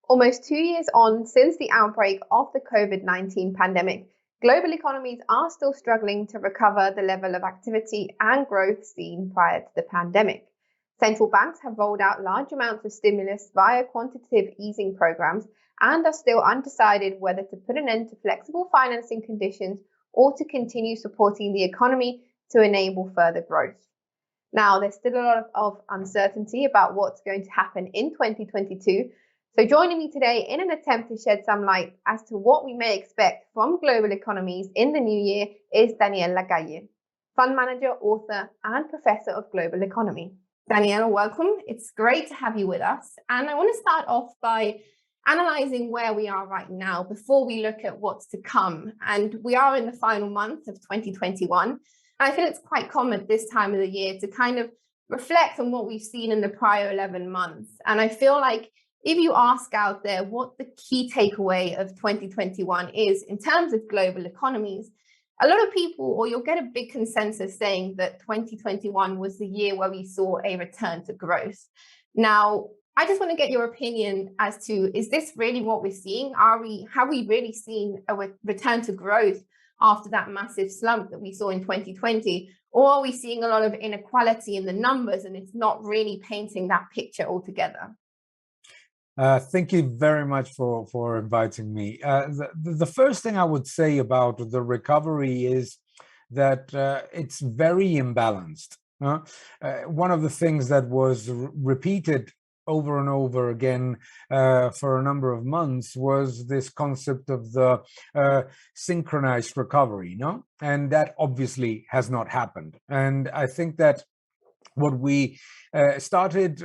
Almost 2 years on since the outbreak of the COVID-19 pandemic, global economies are still struggling to recover the level of activity and growth seen prior to the pandemic. Central banks have rolled out large amounts of stimulus via quantitative easing programs and are still undecided whether to put an end to flexible financing conditions or to continue supporting the economy to enable further growth. Now, there's still a lot of uncertainty about what's going to happen in 2022. So joining me today in an attempt to shed some light as to what we may expect from global economies in the new year is Daniel Lacalle, fund manager, author, and professor of global economy. Daniela, welcome. It's great to have you with us. And I want to start off by analyzing where we are right now before we look at what's to come. And we are in the final month of 2021. And I feel it's quite common this time of the year to kind of reflect on what we've seen in the prior 11 months. And I feel like if you ask out there what the key takeaway of 2021 is in terms of global economies, a lot of people, or you'll get a big consensus saying that 2021 was the year where we saw a return to growth. Now, I just want to get your opinion as to, is this really what we're seeing? Have we really seen a return to growth after that massive slump that we saw in 2020? Or are we seeing a lot of inequality in the numbers and it's not really painting that picture altogether? Thank you very much for inviting me. The first thing I would say about the recovery is that it's very imbalanced. One of the things that was repeated over and over again for a number of months was this concept of the synchronized recovery, and that obviously has not happened. And I think that what we started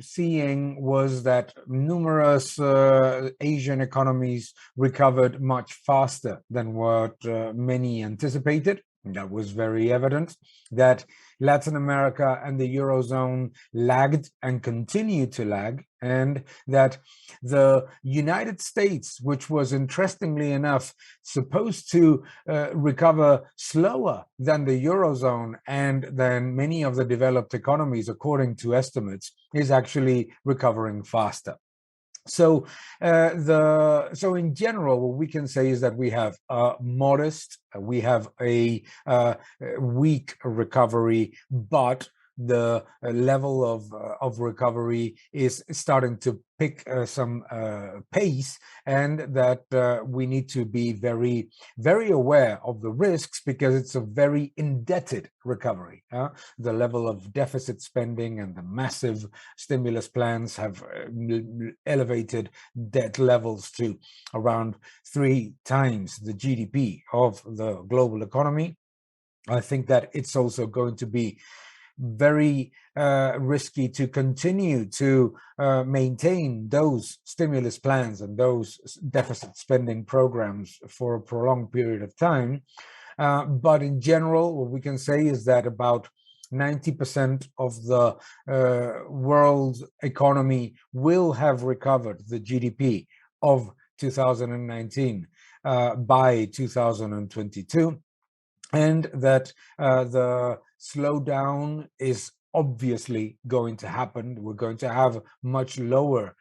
seeing was that numerous Asian economies recovered much faster than what many anticipated. That was very evident. That Latin America and the Eurozone lagged and continue to lag, and that the United States, which was interestingly enough supposed to recover slower than the Eurozone and than many of the developed economies, according to estimates, is actually recovering faster. So in general, what we can say is that we have we have a weak recovery, but the level of recovery is starting to pick some pace, and that we need to be very, very aware of the risks, because it's a very indebted recovery. The level of deficit spending and the massive stimulus plans have elevated debt levels to around 3 times the GDP of the global economy. I think that it's also going to be very risky to continue to maintain those stimulus plans and those deficit spending programs for a prolonged period of time. But in general, what we can say is that about 90% of the world's economy will have recovered the GDP of 2019 by 2022, and that the slowdown is obviously going to happen. We're going to have much lower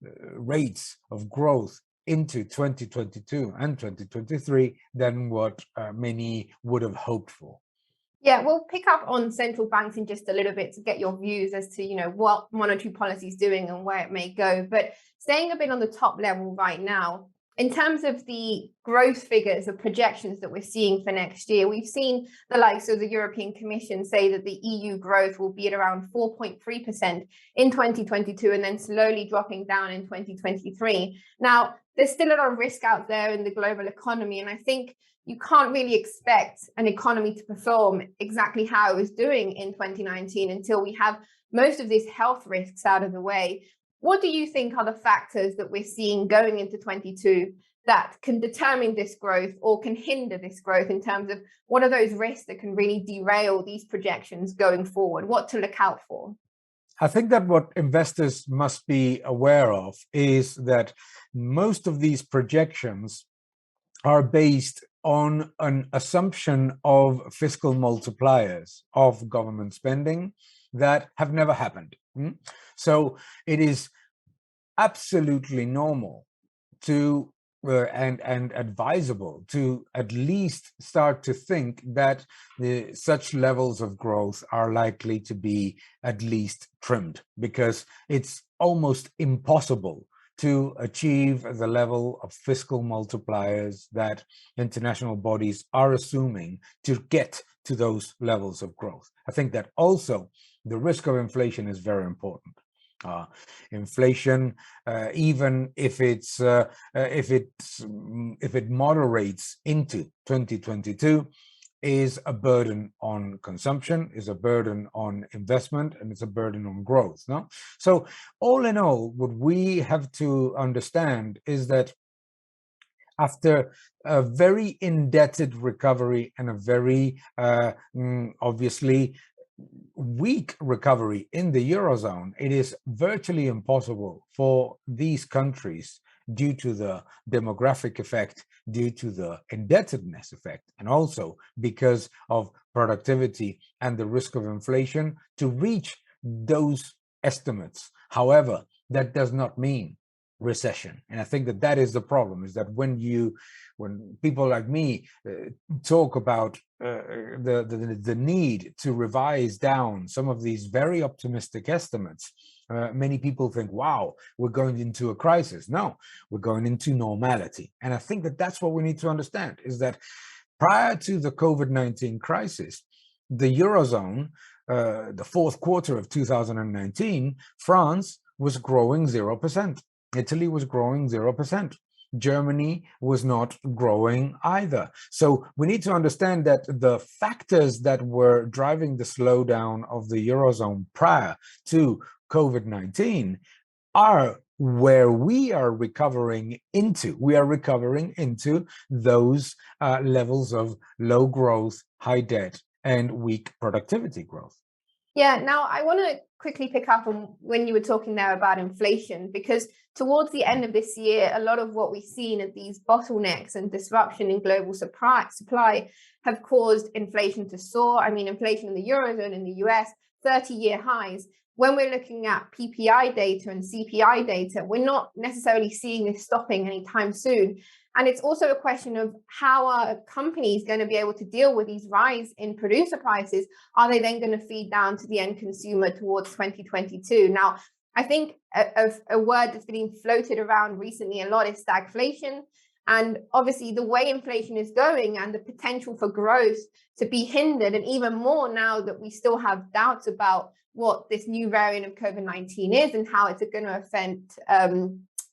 rates of growth into 2022 and 2023 than what many would have hoped for. Yeah, we'll pick up on central banks in just a little bit to get your views as to, what monetary policy is doing and where it may go. But staying a bit on the top level right now, in terms of the growth figures or projections that we're seeing for next year, we've seen the likes of the European Commission say that the EU growth will be at around 4.3% in 2022 and then slowly dropping down in 2023. Now, there's still a lot of risk out there in the global economy, and I think you can't really expect an economy to perform exactly how it was doing in 2019 until we have most of these health risks out of the way. What do you think are the factors that we're seeing going into 22 that can determine this growth or can hinder this growth, in terms of what are those risks that can really derail these projections going forward? What to look out for? I think that what investors must be aware of is that most of these projections are based on an assumption of fiscal multipliers of government spending that have never happened. So it is absolutely normal to and advisable to at least start to think that such levels of growth are likely to be at least trimmed, because it's almost impossible to achieve the level of fiscal multipliers that international bodies are assuming to get to those levels of growth. I think that also the risk of inflation is very important. Inflation, even if it moderates into 2022, is a burden on consumption, is a burden on investment, and it's a burden on growth. No, so all in all, what we have to understand is that after a very indebted recovery and a very obviously weak recovery in the Eurozone, it is virtually impossible for these countries, due to the demographic effect, due to the indebtedness effect, and also because of productivity and the risk of inflation, to reach those estimates. However, that does not mean recession. And I think that that is the problem, is that when people like me talk about the need to revise down some of these very optimistic estimates, many people think, wow, we're going into a crisis. No, we're going into normality. And I think that that's what we need to understand, is that prior to the COVID-19 crisis, the Eurozone, the fourth quarter of 2019, France was growing 0%. Italy was growing 0%. Germany was not growing either. So we need to understand that the factors that were driving the slowdown of the Eurozone prior to COVID-19 are where we are recovering into. We are recovering into those levels of low growth, high debt, and weak productivity growth. Yeah, now I want to quickly pick up on when you were talking there about inflation, because towards the end of this year, a lot of what we've seen of these bottlenecks and disruption in global supply have caused inflation to soar. I mean, inflation in the Eurozone, in the US, 30-year highs. When we're looking at PPI data and CPI data, we're not necessarily seeing this stopping anytime soon. And it's also a question of how are companies going to be able to deal with these rise in producer prices? Are they then going to feed down to the end consumer towards 2022? Now, I think a word that's been floated around recently a lot is stagflation. And obviously the way inflation is going and the potential for growth to be hindered, and even more now that we still have doubts about what this new variant of COVID-19 is and how it's going to affect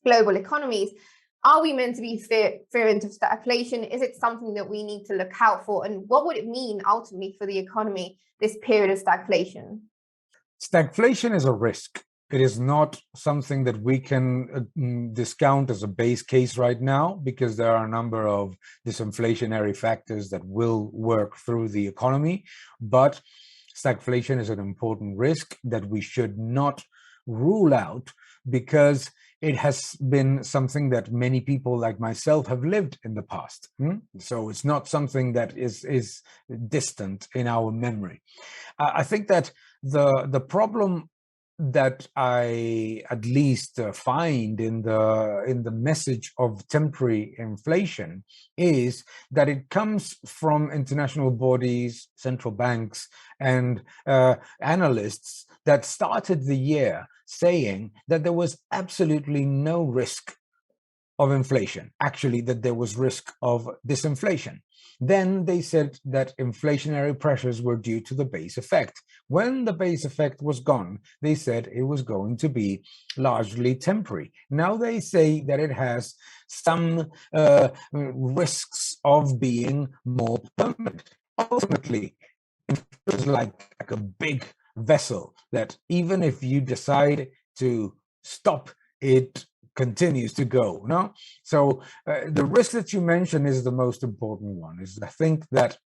global economies. Are we meant to be fearing of stagflation? Is it something that we need to look out for? And what would it mean ultimately for the economy, this period of stagflation? Stagflation is a risk. It is not something that we can discount as a base case right now, because there are a number of disinflationary factors that will work through the economy. But stagflation is an important risk that we should not rule out, because it has been something that many people like myself have lived in the past. So it's not something that is distant in our memory. I think that the problem that I at least find in the message of temporary inflation is that it comes from international bodies, central banks, and analysts that started the year saying that there was absolutely no risk of inflation, actually that there was risk of disinflation. Then they said that inflationary pressures were due to the base effect. When the base effect was gone, they said it was going to be largely temporary. Now they say that it has some risks of being more permanent. Ultimately, it feels like a big vessel that even if you decide to stop, it continues to go. No, so the risk that you mentioned is the most important one. Is I think that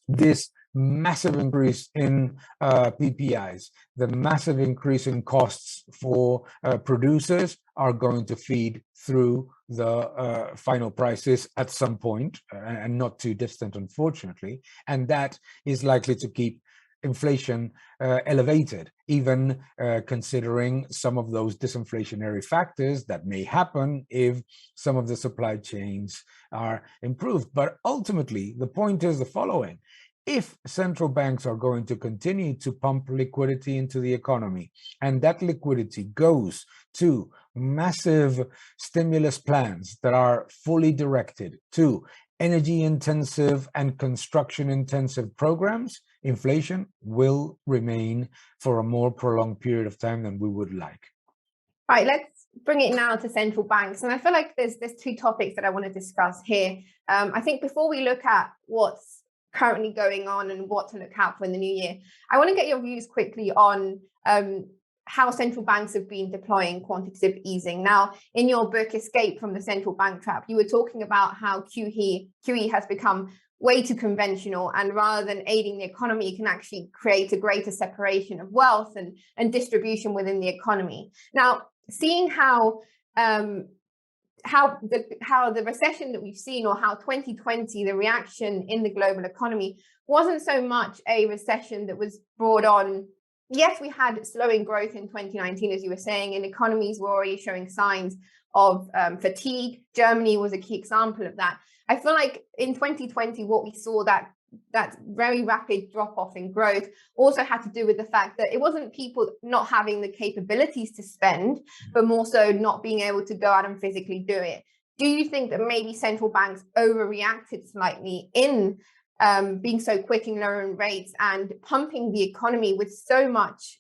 this massive increase in PPIs, the massive increase in costs for producers are going to feed through the final prices at some point, and not too distant, unfortunately, and that is likely to keep inflation elevated, even considering some of those disinflationary factors that may happen if some of the supply chains are improved. But ultimately, the point is the following. If central banks are going to continue to pump liquidity into the economy, and that liquidity goes to massive stimulus plans that are fully directed to energy intensive and construction intensive programs, inflation will remain for a more prolonged period of time than we would like. All right, let's bring it now to central banks. And I feel like there's two topics that I want to discuss here. I think before we look at what's currently going on and what to look out for in the new year, I want to get your views quickly on how central banks have been deploying quantitative easing. Now, in your book, Escape from the Central Bank Trap, you were talking about how QE has become way too conventional, and rather than aiding the economy, it can actually create a greater separation of wealth and distribution within the economy. Now, seeing how the recession that we've seen, or how 2020, the reaction in the global economy wasn't so much a recession that was brought on. Yes, we had slowing growth in 2019, as you were saying, and economies were already showing signs of fatigue. Germany was a key example of that. I feel like in 2020, what we saw, that very rapid drop off in growth, also had to do with the fact that it wasn't people not having the capabilities to spend, but more so not being able to go out and physically do it. Do you think that maybe central banks overreacted slightly in being so quick in lowering rates and pumping the economy with so much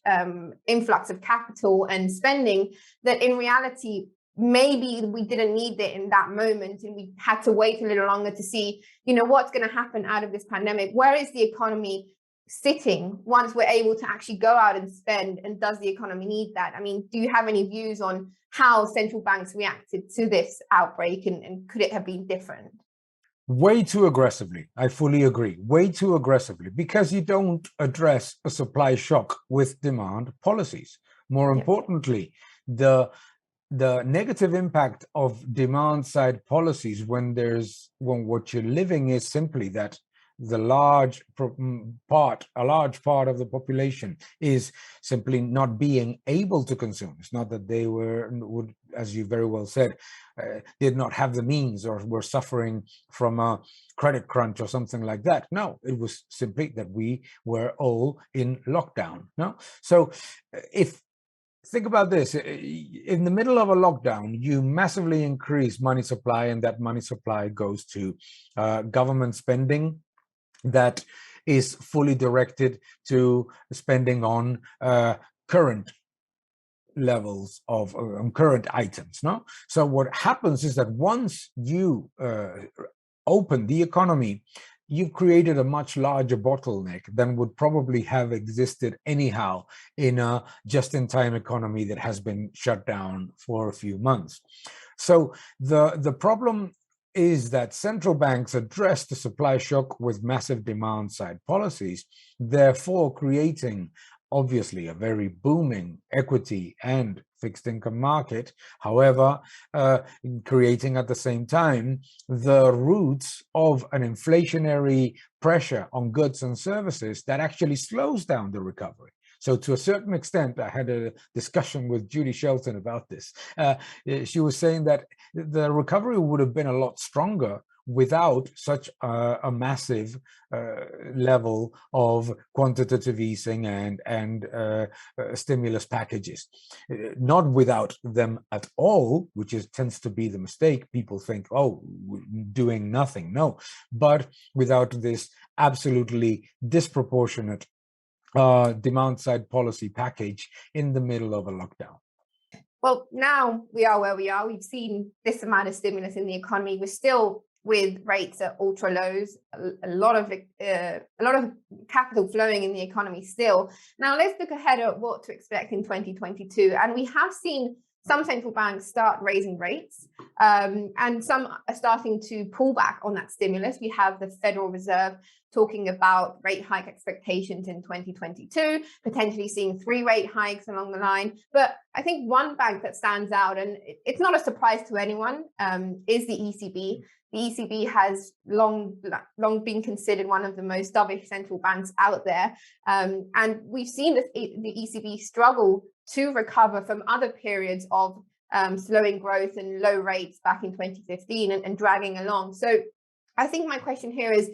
influx of capital and spending, that in reality, maybe we didn't need it in that moment, and we had to wait a little longer to see, what's going to happen out of this pandemic? Where is the economy sitting once we're able to actually go out and spend? And does the economy need that? I mean, do you have any views on how central banks reacted to this outbreak, and could it have been different? Way too aggressively. I fully agree. Way too aggressively, because you don't address a supply shock with demand policies. More importantly, the negative impact of demand side policies when what you're living is simply that a large part of the population is simply not being able to consume. It's not that they would, as you very well said, did not have the means or were suffering from a credit crunch or something like that. No, it was simply that we were all in lockdown. No, so think about this. In the middle of a lockdown, you massively increase money supply, and that money supply goes to government spending that is fully directed to spending on current levels of current items. No, so what happens is that once you open the economy, you've created a much larger bottleneck than would probably have existed anyhow in a just-in-time economy that has been shut down for a few months. So the problem is that central banks address the supply shock with massive demand-side policies, therefore creating obviously a very booming equity and fixed income market, however, creating at the same time the roots of an inflationary pressure on goods and services that actually slows down the recovery. So to a certain extent, I had a discussion with Judy Shelton about this. She was saying that the recovery would have been a lot stronger without such a massive level of quantitative easing and stimulus packages. Not without them at all, which tends to be the mistake. People think, oh, doing nothing. No, but without this absolutely disproportionate demand-side policy package in the middle of a lockdown. Well, now we are where we are. We've seen this amount of stimulus in the economy. We're still with rates at ultra lows, a lot of capital flowing in the economy still. Now let's look ahead at what to expect in 2022. And we have seen some central banks start raising rates, and some are starting to pull back on that stimulus. We have the Federal Reserve talking about rate hike expectations in 2022, potentially seeing 3 rate hikes along the line. But I think one bank that stands out, and it's not a surprise to anyone, is the ECB. The ECB has long been considered one of the most dovish central banks out there. And we've seen the ECB struggle to recover from other periods of slowing growth and low rates back in 2015 and dragging along. So I think my question here is,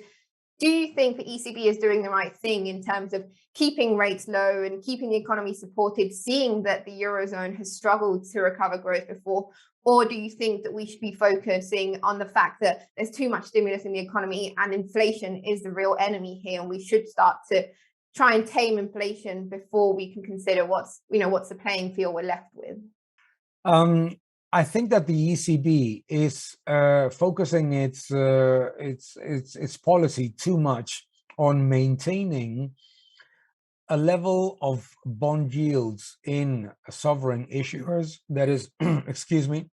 do you think the ECB is doing the right thing in terms of keeping rates low and keeping the economy supported, seeing that the Eurozone has struggled to recover growth before? Or do you think that we should be focusing on the fact that there's too much stimulus in the economy and inflation is the real enemy here, and we should start to try and tame inflation before we can consider what's the playing field we're left with? I think that the ECB is focusing its policy too much on maintaining a level of bond yields in sovereign issuers that is, excuse me,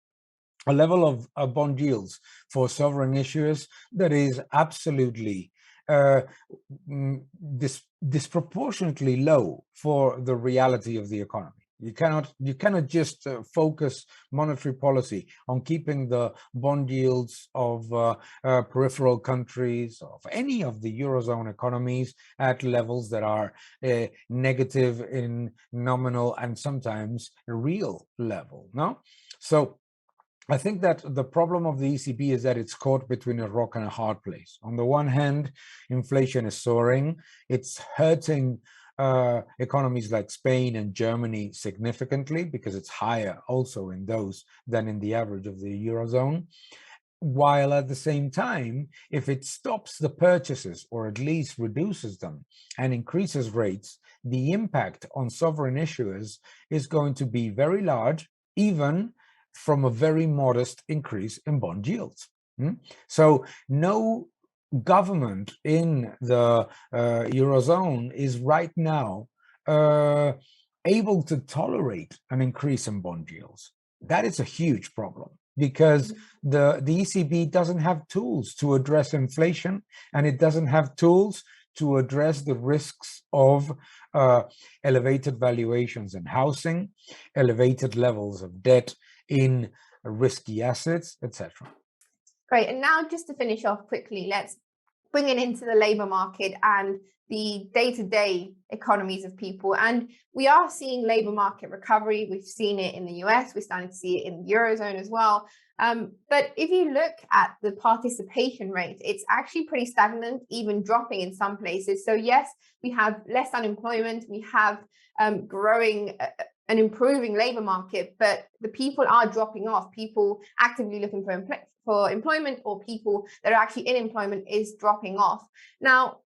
a level of bond yields for sovereign issuers that is absolutely disproportionately low for the reality of the economy. You cannot just focus monetary policy on keeping the bond yields of peripheral countries, of any of the Eurozone economies, at levels that are negative in nominal and sometimes a real level. No, so I think that the problem of the ECB is that it's caught between a rock and a hard place. On the one hand, inflation is soaring. It's hurting economies like Spain and Germany significantly because it's higher also in those than in the average of the Eurozone. While at the same time, if it stops the purchases or at least reduces them and increases rates, the impact on sovereign issuers is going to be very large, even from a very modest increase in bond yields. So no government in the Eurozone is right now able to tolerate an increase in bond yields. That is a huge problem because the ECB doesn't have tools to address inflation, and it doesn't have tools to address the risks of elevated valuations in housing, elevated levels of debt in risky assets, etc. Great. And now just to finish off quickly, let's bring it into the labor market and the day-to-day economies of people. And we are seeing labor market recovery. We've seen it in the US. We're starting to see it in the Eurozone as well. But if you look at the participation rate, it's actually pretty stagnant, even dropping in some places. So yes, we have less unemployment. We have growing an improving labor market, but the people are dropping off. People actively looking for employment, or people that are actually in employment, is dropping off. Now,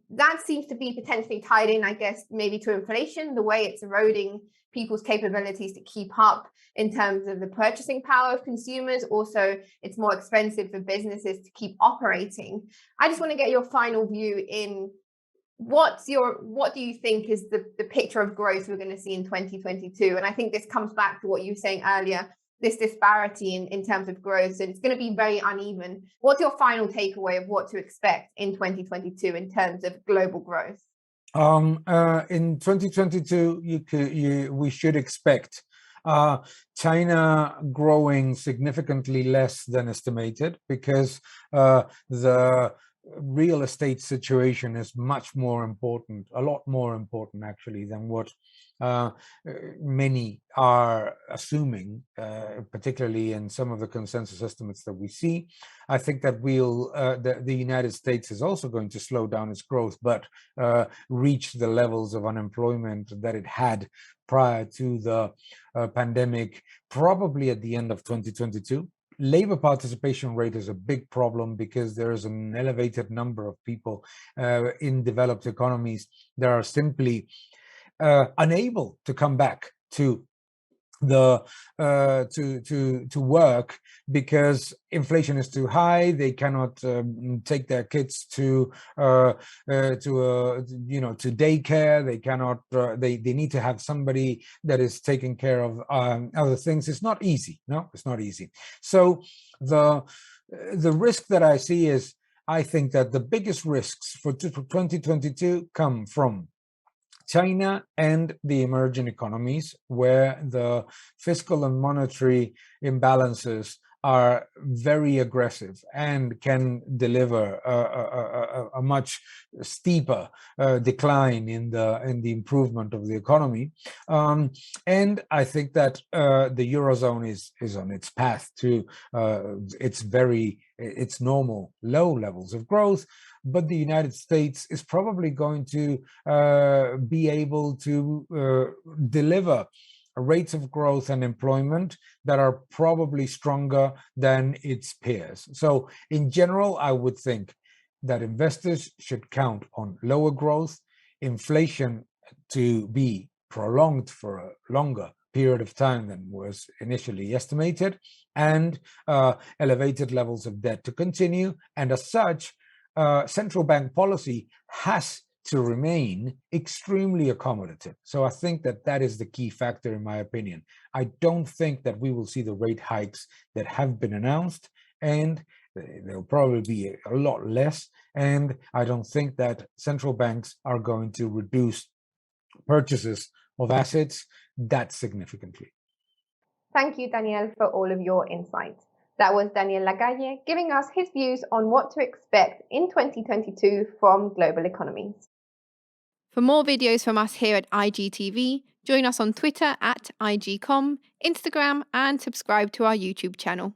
that seems to be potentially tied in, I guess, maybe to inflation, the way it's eroding people's capabilities to keep up in terms of the purchasing power of consumers. Also, it's more expensive for businesses to keep operating. I just want to get your final view in what do you think is the picture of growth we're going to see in 2022? And I think this comes back to what you were saying earlier, this disparity in terms of growth, and it's going to be very uneven. What's your final takeaway of what to expect in 2022 in terms of global growth? In 2022, we should expect China growing significantly less than estimated because the real estate situation is much more important, a lot more important actually than what many are assuming, particularly in some of the consensus estimates that we see. I think that the United States is also going to slow down its growth, but reach the levels of unemployment that it had prior to the pandemic, probably at the end of 2022. Labor participation rate is a big problem because there is an elevated number of people in developed economies that are simply unable to come back to to work because inflation is too high. They cannot take their kids to to daycare. They cannot. They need to have somebody that is taking care of other things. It's not easy. No, it's not easy. So the risk that I see is, I think that the biggest risks for 2022 come from China and the emerging economies, where the fiscal and monetary imbalances are very aggressive and can deliver a much steeper decline in the improvement of the economy. And I think that the Eurozone is on its path to its normal low levels of growth, but the United States is probably going to be able to deliver rates of growth and employment that are probably stronger than its peers. So in general, I would think that investors should count on lower growth, inflation to be prolonged for a longer period of time than was initially estimated, and elevated levels of debt to continue. And as such, central bank policy has to remain extremely accommodative. So I think that is the key factor, in my opinion. I don't think that we will see the rate hikes that have been announced, and there'll probably be a lot less. And I don't think that central banks are going to reduce purchases of assets that significantly. Thank you, Daniel, for all of your insights. That was Daniel Lacalle giving us his views on what to expect in 2022 from global economies. For more videos from us here at IGTV, join us on Twitter at IGCom, Instagram, and subscribe to our YouTube channel.